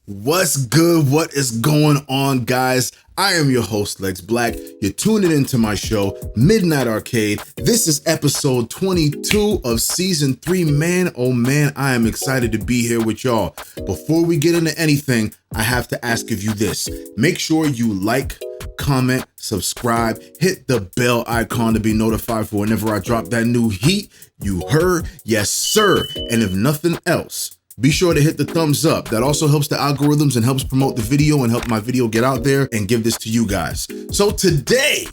What's good? What is going on, guys? I am your host, Lex Black. You're tuning into my show, Midnight Arcade. This is episode 22 of season 3. Man, oh man, I am excited to be here with y'all. Before we get into anything, I have to ask of you this. Make sure you like, comment, subscribe, hit the bell icon to be notified for whenever I drop that new heat. You heard? Yes, sir. And if nothing else, be sure to hit the thumbs up. That also helps the algorithms and helps promote the video and help my video get out there and give this to you guys. So today,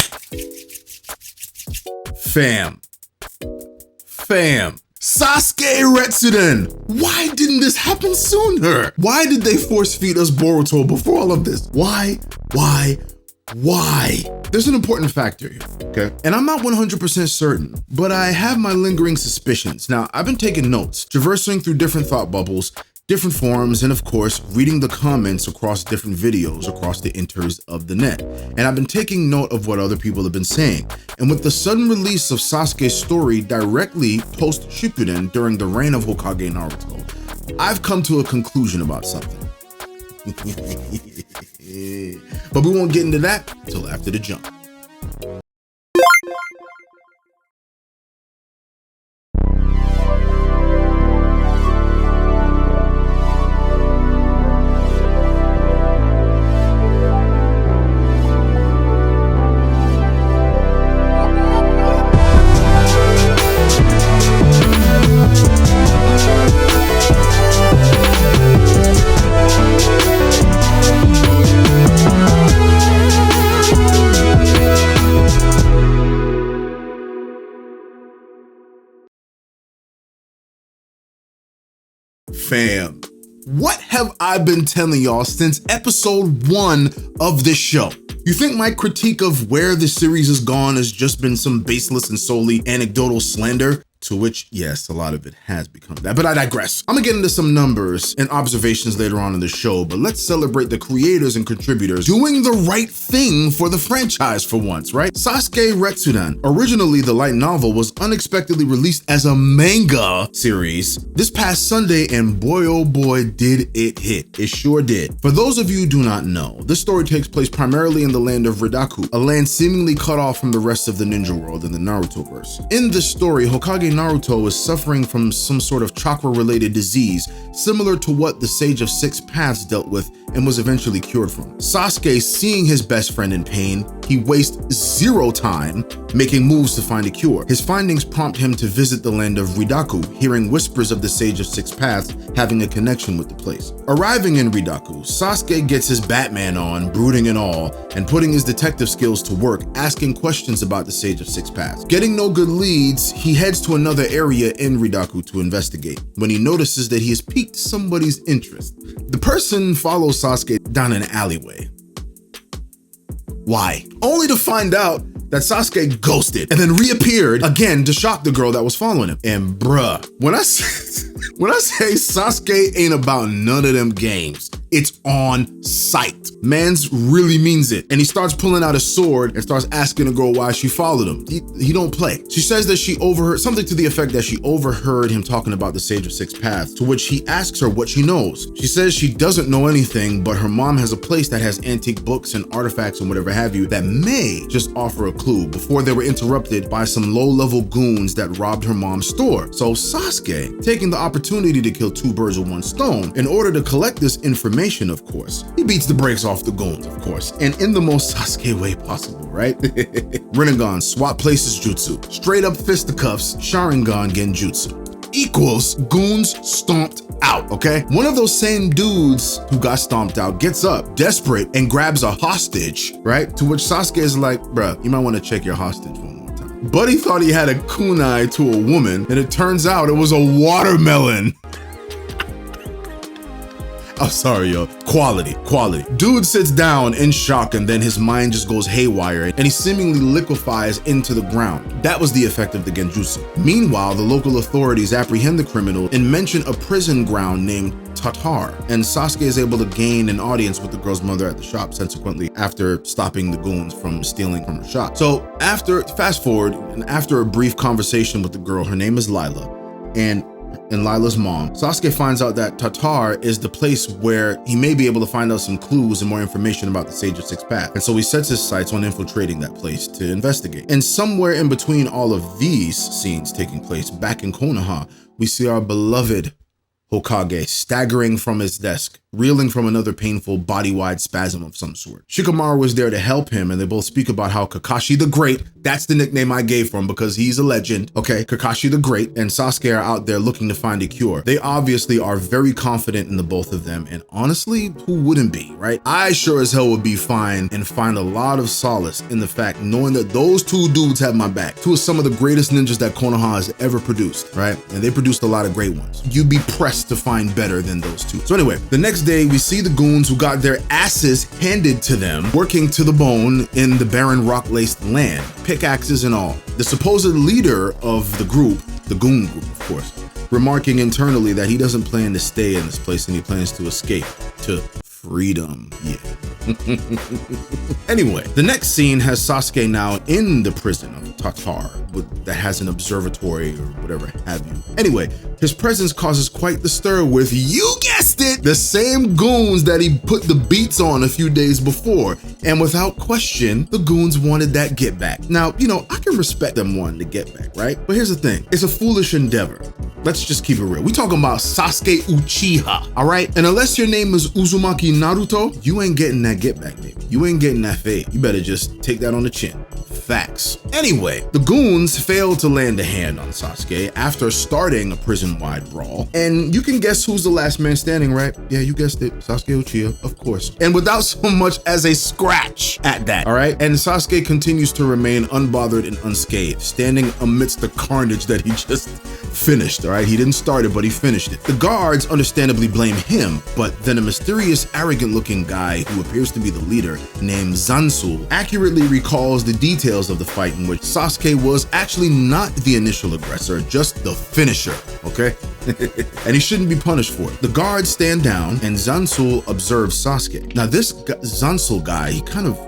fam, Sasuke Retsuden. Why didn't this happen sooner? Why did they force feed us Boruto before all of this? Why? There's an important factor here, okay? And I'm not 100% certain, but I have my lingering suspicions. Now, I've been taking notes, traversing through different thought bubbles, different forums, and of course, reading the comments across different videos across the inters of the net. And I've been taking note of what other people have been saying. And with the sudden release of Sasuke's story directly post Shippuden during the reign of Hokage Naruto, I've come to a conclusion about something. But we won't get into that till after the jump. Fam, what have I been telling y'all since episode 1 of this show? You think my critique of where the series has gone has just been some baseless and solely anecdotal slander? To which, yes, a lot of it has become that, but I digress. I'm gonna get into some numbers and observations later on in the show, but let's celebrate the creators and contributors doing the right thing for the franchise for once, right? Sasuke Retsuden. Originally, the light novel was unexpectedly released as a manga series this past Sunday, and boy, oh boy, did it hit. It sure did. For those of you who do not know, this story takes place primarily in the land of Ridaku, a land seemingly cut off from the rest of the ninja world in the Naruto-verse. In this story, Hokage Naruto is suffering from some sort of chakra-related disease, similar to what the Sage of Six Paths dealt with and was eventually cured from. Sasuke, seeing his best friend in pain, he wastes zero time making moves to find a cure. His findings prompt him to visit the land of Ridaku, hearing whispers of the Sage of Six Paths having a connection with the place. Arriving in Ridaku, Sasuke gets his Batman on, brooding and all, and putting his detective skills to work, asking questions about the Sage of Six Paths. Getting no good leads, he heads to another area in Ridaku to investigate, when he notices that he has piqued somebody's interest. The person follows Sasuke down an alleyway. Why? Only to find out that Sasuke ghosted and then reappeared again to shock the girl that was following him. And bruh, when I say Sasuke ain't about none of them games, it's on sight. Mans really means it. And he starts pulling out a sword and starts asking the girl why she followed him. He don't play. She says that she overheard, something to the effect that she overheard him talking about the Sage of Six Paths, to which he asks her what she knows. She says she doesn't know anything, but her mom has a place that has antique books and artifacts and whatever have you that may just offer a clue, before they were interrupted by some low-level goons that robbed her mom's store. So Sasuke, taking the opportunity to kill two birds with one stone, in order to collect this information, of course, he beats the brakes off the goons, of course, and in the most Sasuke way possible, right? Rinnegan, swap places jutsu, straight up fisticuffs, Sharingan genjutsu, equals goons stomped out, okay? One of those same dudes who got stomped out gets up, desperate, and grabs a hostage, right? To which Sasuke is like, bruh, you might want to check your hostage one more time. Buddy thought he had a kunai to a woman, and it turns out it was a watermelon. I'm sorry, yo. Quality. Dude sits down in shock, and then his mind just goes haywire and he seemingly liquefies into the ground. That was the effect of the genjutsu. Meanwhile, the local authorities apprehend the criminal and mention a prison ground named Tatar, and Sasuke is able to gain an audience with the girl's mother at the shop subsequently after stopping the goons from stealing from her shop. So fast forward, and after a brief conversation with the girl, her name is Lila, and and Lila's mom, Sasuke finds out that Tartar is the place where he may be able to find out some clues and more information about the Sage of Six Paths. And so he sets his sights on infiltrating that place to investigate. And somewhere in between all of these scenes taking place back in Konoha, we see our beloved Hokage staggering from his desk, reeling from another painful body-wide spasm of some sort. Shikamaru was there to help him, and they both speak about how Kakashi the Great, that's the nickname I gave for him because he's a legend, okay? Kakashi the Great and Sasuke are out there looking to find a cure. They obviously are very confident in the both of them, and honestly, who wouldn't be, right? I sure as hell would be fine and find a lot of solace in the fact knowing that those two dudes have my back. Two of some of the greatest ninjas that Konoha has ever produced, right? And they produced a lot of great ones. You'd be pressed to find better than those two. So anyway, the next day we see the goons who got their asses handed to them, working to the bone in the barren rock-laced land, pickaxes and all. The supposed leader of the group, the goon group of course, remarking internally that he doesn't plan to stay in this place and he plans to escape to freedom. Yeah. Anyway, the next scene has Sasuke now in the prison of Tartar that has an observatory or whatever have you. Anyway, his presence causes quite the stir with, you guessed it, the same goons that he put the beats on a few days before. And without question, the goons wanted that get back. Now, you know, I can respect them wanting to get back, right? But here's the thing, it's a foolish endeavor. Let's just keep it real. We talking about Sasuke Uchiha, all right? And unless your name is Uzumaki Naruto, you ain't getting that get back, baby. You ain't getting that fade. You better just take that on the chin. Facts. Anyway, the goons failed to land a hand on Sasuke after starting a prison-wide brawl. And you can guess who's the last man standing, right? Yeah, you guessed it, Sasuke Uchiha, of course. And without so much as a scratch at that, all right? And Sasuke continues to remain unbothered and unscathed, standing amidst the carnage that he just finished, all right? He didn't start it, but he finished it. The guards understandably blame him, but then a mysterious, arrogant-looking guy who appears to be the leader, named Zansul, accurately recalls the details of the fight in which Sasuke was actually not the initial aggressor, just the finisher, okay? And he shouldn't be punished for it. The guards stand down and Zansul observes Sasuke. Now this Zansul guy,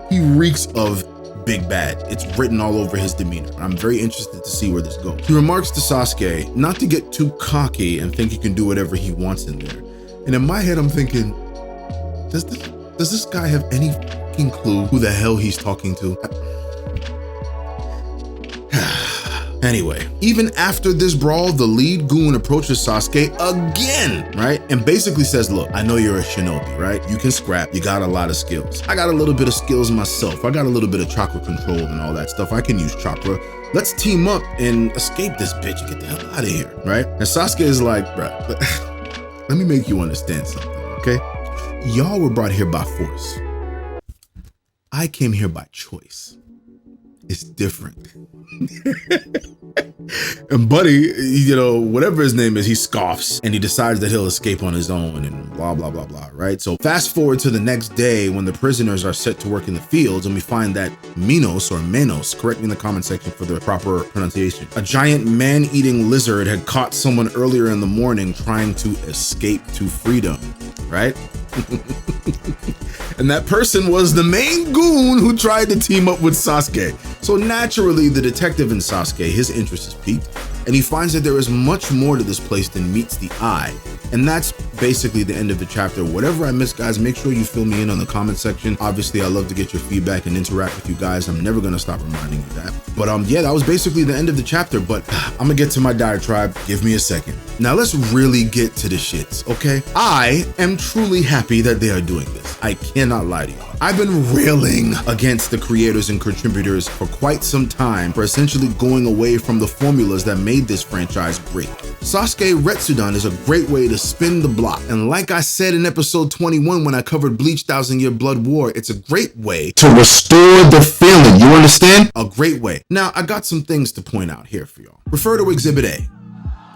he reeks of big bad. It's written all over his demeanor. I'm very interested to see where this goes. He remarks to Sasuke not to get too cocky and think he can do whatever he wants in there. And in my head, I'm thinking, does this guy have any fucking clue who the hell he's talking to? Anyway, even after this brawl, the lead goon approaches Sasuke again, right? And basically says, look, I know you're a shinobi, right? You can scrap, you got a lot of skills. I got a little bit of skills myself. I got a little bit of chakra control and all that stuff. I can use chakra. Let's team up and escape this bitch and get the hell out of here, right? And Sasuke is like, bruh, let me make you understand something, okay? Y'all were brought here by force. I came here by choice. It's different. And Buddy, you know, whatever his name is, he scoffs and he decides that he'll escape on his own and blah, blah, blah, blah, right? So fast forward to the next day when the prisoners are set to work in the fields and we find that Minos or Menos, correct me in the comment section for the proper pronunciation, a giant man-eating lizard had caught someone earlier in the morning trying to escape to freedom, right? And that person was the main goon who tried to team up with Sasuke. So naturally, the detective in Sasuke, his interest is piqued, and he finds that there is much more to this place than meets the eye. And that's basically the end of the chapter. Whatever I missed, guys, make sure you fill me in on the comment section. Obviously, I love to get your feedback and interact with you guys. I'm never gonna stop reminding you that. But yeah, that was basically the end of the chapter, but I'm gonna get to my diatribe. Give me a second. Now let's really get to the shits, okay? I am truly happy that they are doing this. I cannot lie to you. I've been railing against the creators and contributors for quite some time for essentially going away from the formulas that made this franchise great. Sasuke Retsuden is a great way to spin the block. And like I said in episode 21 when I covered Bleach 1000 Year Blood War, it's a great way to restore the feeling. You understand? A great way. Now, I got some things to point out here for y'all. Refer to Exhibit A.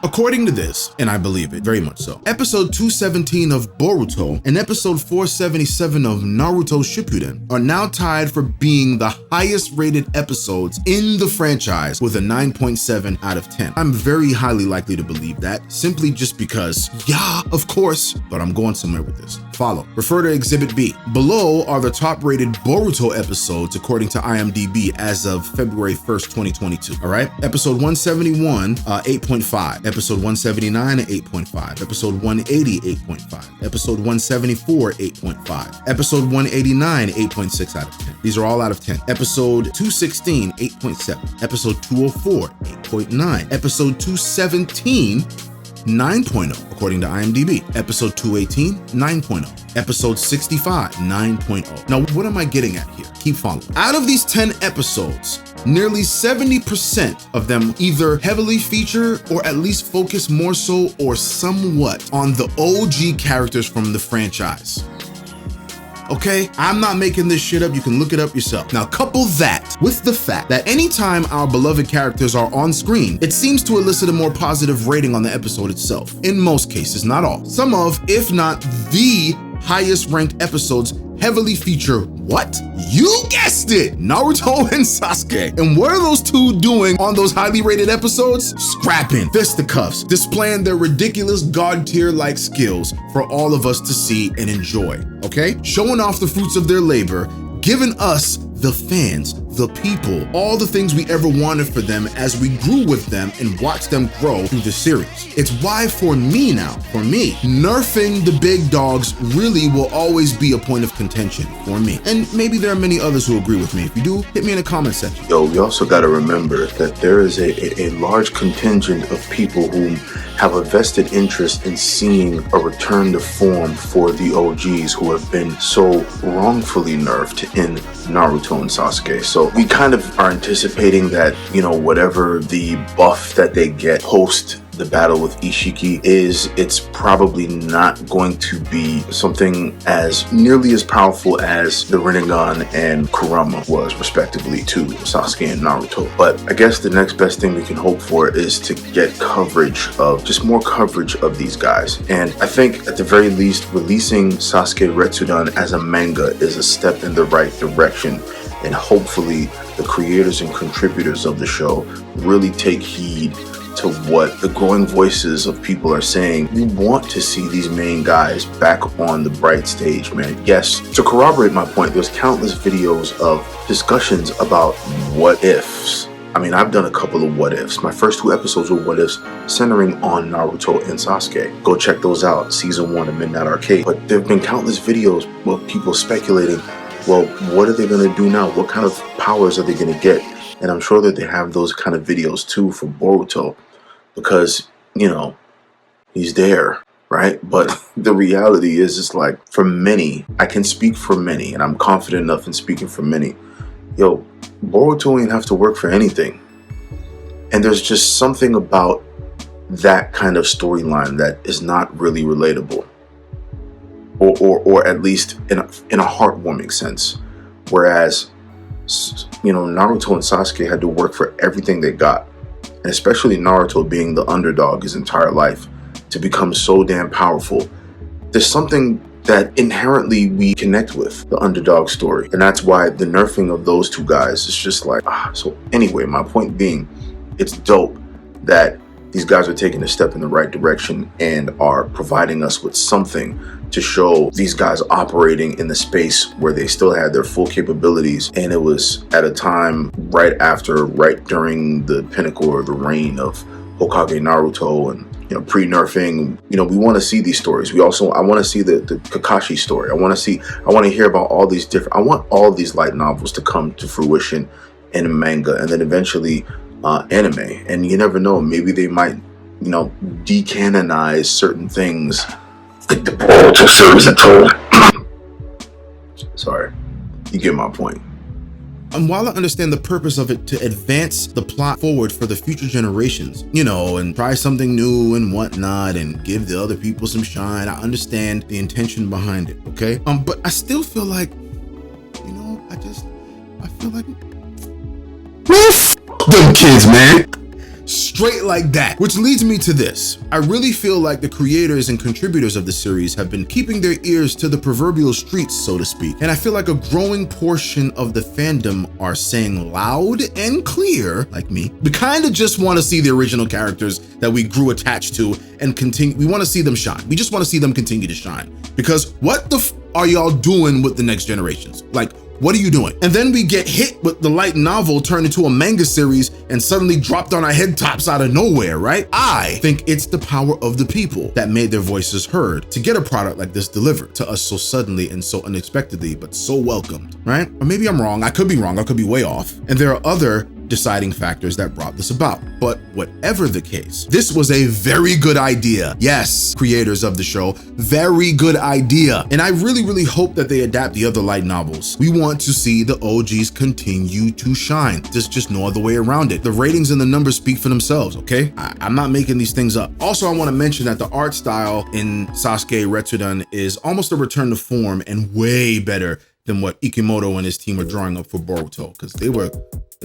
According to this, and I believe it very much so, episode 217 of Boruto and episode 477 of Naruto Shippuden are now tied for being the highest rated episodes in the franchise with a 9.7 out of 10. I'm very highly likely to believe that, simply just because, yeah, of course, but I'm going somewhere with this. Follow. Refer to Exhibit B. Below are the top rated Boruto episodes according to IMDb as of February 1st, 2022, all right? Episode 171, 8.5. Episode 179, 8.5. Episode 180, 8.5. Episode 174, 8.5. Episode 189, 8.6 out of 10. These are all out of 10. Episode 216, 8.7. Episode 204, 8.9. Episode 217, 9.0 according to IMDb. Episode 218, 9.0. Episode 65, 9.0. Now, what am I getting at here? Keep following. Out of these 10 episodes, nearly 70% of them either heavily feature or at least focus more so or somewhat on the OG characters from the franchise. Okay, I'm not making this shit up. You can look it up yourself. Now, couple that with the fact that anytime our beloved characters are on screen, it seems to elicit a more positive rating on the episode itself. In most cases, not all. Some of, if not the highest ranked episodes heavily feature what? You guessed it! Naruto and Sasuke. And what are those two doing on those highly rated episodes? Scrapping fisticuffs, displaying their ridiculous god tier like skills for all of us to see and enjoy, okay? Showing off the fruits of their labor, giving us, the fans, the people, all the things we ever wanted for them as we grew with them and watched them grow through the series. It's why for me, nerfing the big dogs really will always be a point of contention for me. And maybe there are many others who agree with me. If you do, hit me in the comment section. Yo, we also got to remember that there is a large contingent of people who have a vested interest in seeing a return to form for the OGs who have been so wrongfully nerfed in Naruto and Sasuke. So we kind of are anticipating that, you know, whatever the buff that they get post the battle with Ishiki is, it's probably not going to be something as nearly as powerful as the Rinnegan and Kurama was, respectively, to Sasuke and Naruto. But I guess the next best thing we can hope for is to get coverage of, just more coverage of these guys. And I think at the very least, releasing Sasuke Retsuden as a manga is a step in the right direction. And hopefully the creators and contributors of the show really take heed to what the growing voices of people are saying. We want to see these main guys back on the bright stage, man. Yes, to corroborate my point, there's countless videos of discussions about what ifs. I mean, I've done a couple of what ifs. My first 2 episodes were what ifs centering on Naruto and Sasuke. Go check those out, season 1 of Midnight Arcade. But there have been countless videos of people speculating, well, what are they going to do now? What kind of powers are they going to get? And I'm sure that they have those kind of videos too for Boruto, because, you know, he's there, right? But the reality is, it's like, for many, I can speak for many, and I'm confident enough in speaking for many. Yo, Boruto ain't have to work for anything. And there's just something about that kind of storyline that is not really relatable. Or at least in a heartwarming sense. Whereas, you know, Naruto and Sasuke had to work for everything they got. And especially Naruto being the underdog his entire life to become so damn powerful. There's something that inherently we connect with, the underdog story. And that's why the nerfing of those two guys is just like, So anyway, my point being, it's dope that these guys are taking a step in the right direction and are providing us with something to show these guys operating in the space where they still had their full capabilities. And it was at a time right during the pinnacle or the reign of Hokage Naruto, and, you know, pre-nerfing. You know, we want to see these stories. I want to see the Kakashi story. I want to hear about all these different, I want all these light novels to come to fruition in manga, and then eventually anime. And you never know, maybe they might, you know, decanonize certain things, like the Boruto series I told. Sorry, you get my point. And while I understand the purpose of it to advance the plot forward for the future generations, you know, and try something new and whatnot and give the other people some shine, I understand the intention behind it, okay? But I still feel like, you know, I feel like, Them kids, man. Straight like that. Which leads me to this. I really feel like the creators and contributors of the series have been keeping their ears to the proverbial streets, so to speak. And I feel like a growing portion of the fandom are saying loud and clear, like me, we kind of just want to see the original characters that we grew attached to and continue. We want to see them shine. We just want to see them continue to shine. Because what the are y'all doing with the next generations? Like, What are you doing? And then we get hit with the light novel turned into a manga series and suddenly dropped on our head tops out of nowhere, right? I think it's the power of the people that made their voices heard to get a product like this delivered to us so suddenly and so unexpectedly, but so welcomed, right? Or maybe I'm wrong. I could be wrong. I could be way off. And there are other deciding factors that brought this about. But whatever the case, this was a very good idea. Yes, creators of the show, very good idea. And I really, really hope that they adapt the other light novels. We want to see the OGs continue to shine. There's just no other way around it. The ratings and the numbers speak for themselves, okay? I'm not making these things up. Also, I want to mention that the art style in Sasuke Retsuden is almost a return to form and way better than what Ikimoto and his team were drawing up for Boruto, because they were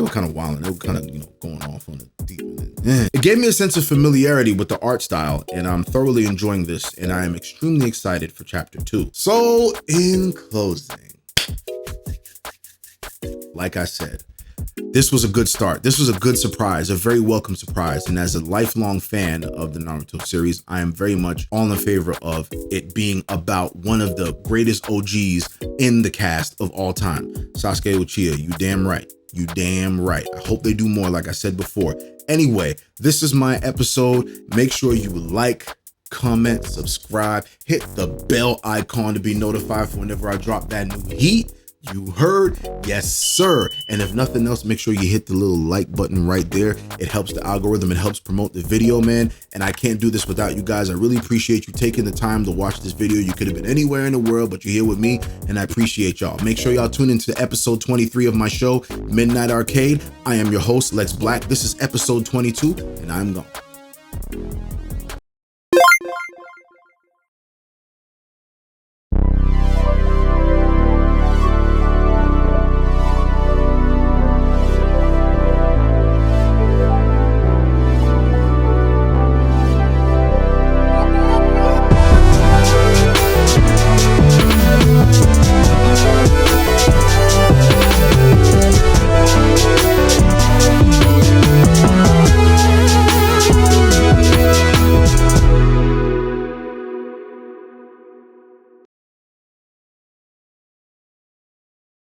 kind of wild and they were kind of, going off on the deep end. It gave me a sense of familiarity with the art style, and I'm thoroughly enjoying this, and I am extremely excited for chapter 2. So in closing, like I said, this was a good start. This was a good surprise, a very welcome surprise. And as a lifelong fan of the Naruto series, I am very much all in favor of it being about one of the greatest OGs in the cast of all time. Sasuke Uchiha, you damn right. You damn right. I hope they do more, like I said before. Anyway, this is my episode. Make sure you like, comment, subscribe, hit the bell icon to be notified for whenever I drop that new heat. You heard? Yes, sir. And if nothing else, make sure you hit the little like button right there. It helps the algorithm. It helps promote the video, man. And I can't do this without you guys. I really appreciate you taking the time to watch this video. You could have been anywhere in the world, but you're here with me, and I appreciate y'all. Make sure y'all tune into episode 23 of my show, Midnight Arcade. I am your host, Lex Black. This is episode 22, and I'm gone.